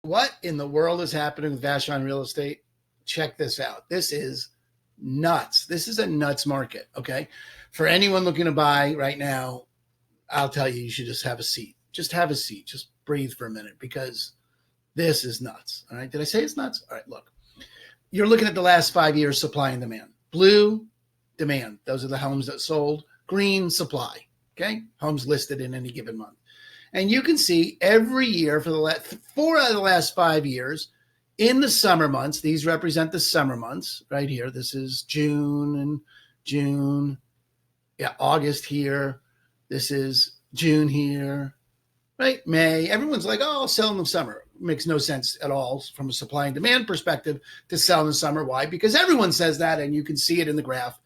What in the world is happening with Vashon Real Estate? Check this out. This is nuts. This is a nuts market, okay? For anyone looking to buy right now, I'll tell you, you should just have a seat. Just have a seat. Just breathe for a minute because this is nuts, all right? Did I say it's nuts? All right, look. You're looking at the last 5 years supply and demand. Blue, demand. Those are the homes that sold. Green, supply, okay? Homes listed in any given month. And you can see every year for the last 4 out of the last 5 years in the summer months, these represent the summer months right here. This is June. Yeah, August here. This is June here, right? May. Everyone's like, oh, I'll sell in the summer. Makes no sense at all from a supply and demand perspective to sell in the summer. Why? Because everyone says that, and you can see it in the graph.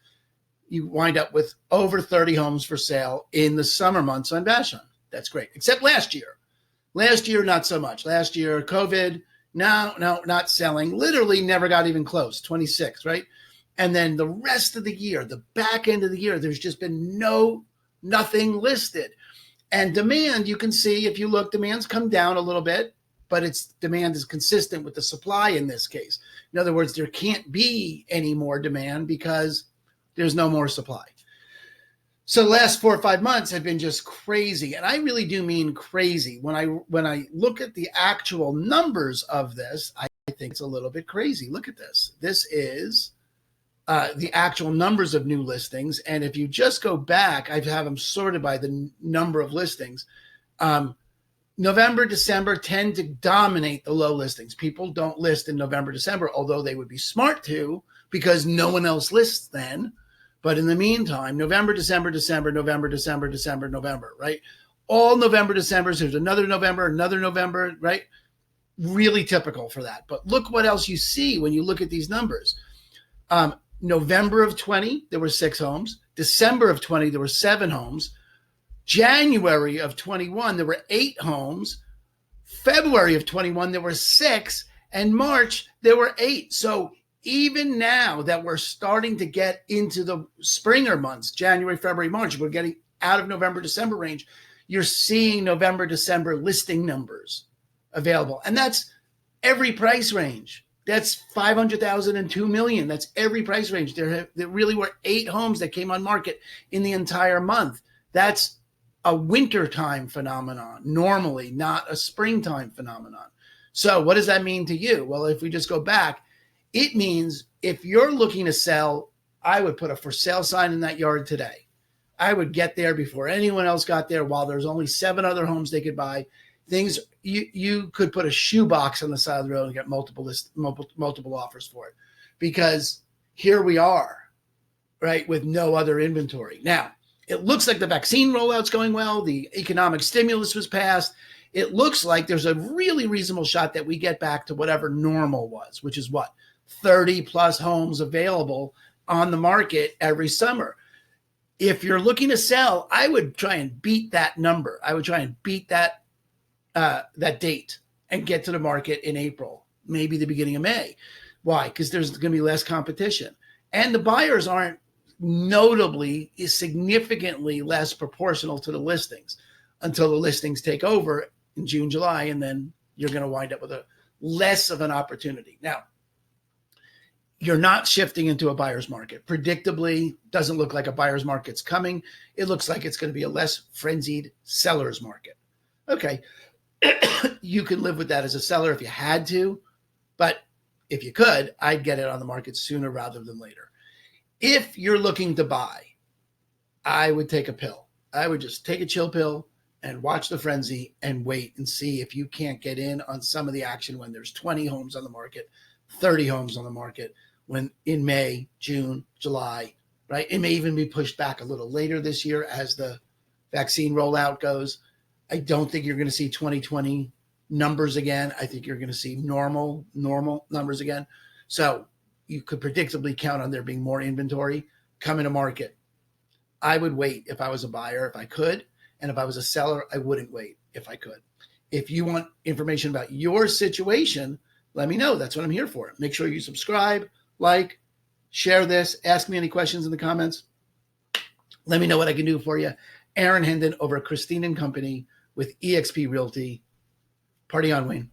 You wind up with over 30 homes for sale in the summer months on Vashon. That's great. Except last year. Last year, not so much. Last year, COVID, no, not selling. Literally never got even close, 26, right? And then the rest of the year, the back end of the year, there's just been nothing listed. And demand, you can see, if you look, demand's come down a little bit, but its demand is consistent with the supply in this case. In other words, there can't be any more demand because there's no more supply. So the last 4 or 5 months have been just crazy. And I really do mean crazy. When I look at the actual numbers of this, I think it's a little bit crazy. Look at this. This is the actual numbers of new listings. And if you just go back, I have them sorted by the number of listings. November, December tend to dominate the low listings. People don't list in November, December, although they would be smart to because no one else lists then. But in the meantime, November, December, November, right? All November, Decembers, there's another November, right? Really typical for that. But look what else you see when you look at these numbers. November of 20, there were 6 homes. December of 20, there were 7 homes. January of 21, there were 8 homes. February of 21, there were 6. And March, there were 8. So even now that we're starting to get into the springer months, January, February, March, we're getting out of November, December range, you're seeing November, December listing numbers available. And that's every price range. That's 500,000 and 2 million. That's every price range. There really were 8 homes that came on market in the entire month. That's a wintertime phenomenon, normally, not a springtime phenomenon. So what does that mean to you? Well, if we just go back, it means if you're looking to sell, I would put a for sale sign in that yard today. I would get there before anyone else got there while there's only 7 other homes they could buy. Things you could put a shoebox on the side of the road and get multiple offers for it because here we are, right, with no other inventory. Now, it looks like the vaccine rollout's going well. The economic stimulus was passed. It looks like there's a really reasonable shot that we get back to whatever normal was, which is what? 30 plus homes available on the market every summer. If you're looking to sell, I would try and beat that number. I would try and beat that date and get to the market in April, maybe the beginning of May. Why? Because there's going to be less competition. And the buyers aren't notably, significantly less proportional to the listings until the listings take over in June, July, and then you're going to wind up with a less of an opportunity. Now, you're not shifting into a buyer's market. Predictably, doesn't look like a buyer's market's coming. It looks like it's going to be a less frenzied seller's market. Okay, you could live with that as a seller if you had to, but if you could, I'd get it on the market sooner rather than later. If you're looking to buy, I would take a pill. I would just take a chill pill and watch the frenzy and wait and see if you can't get in on some of the action when there's 20 homes on the market, 30 homes on the market, when in May, June, July, right? It may even be pushed back a little later this year as the vaccine rollout goes. I don't think you're going to see 2020 numbers again. I think you're going to see normal numbers again. So you could predictably count on there being more inventory coming to market. I would wait if I was a buyer, if I could. And if I was a seller, I wouldn't wait if I could. If you want information about your situation, let me know. That's what I'm here for. Make sure you subscribe, like, share this, ask me any questions in the comments. Let me know what I can do for you. Aaron Hendon over at Christine & Company with eXp Realty. Party on, Wayne.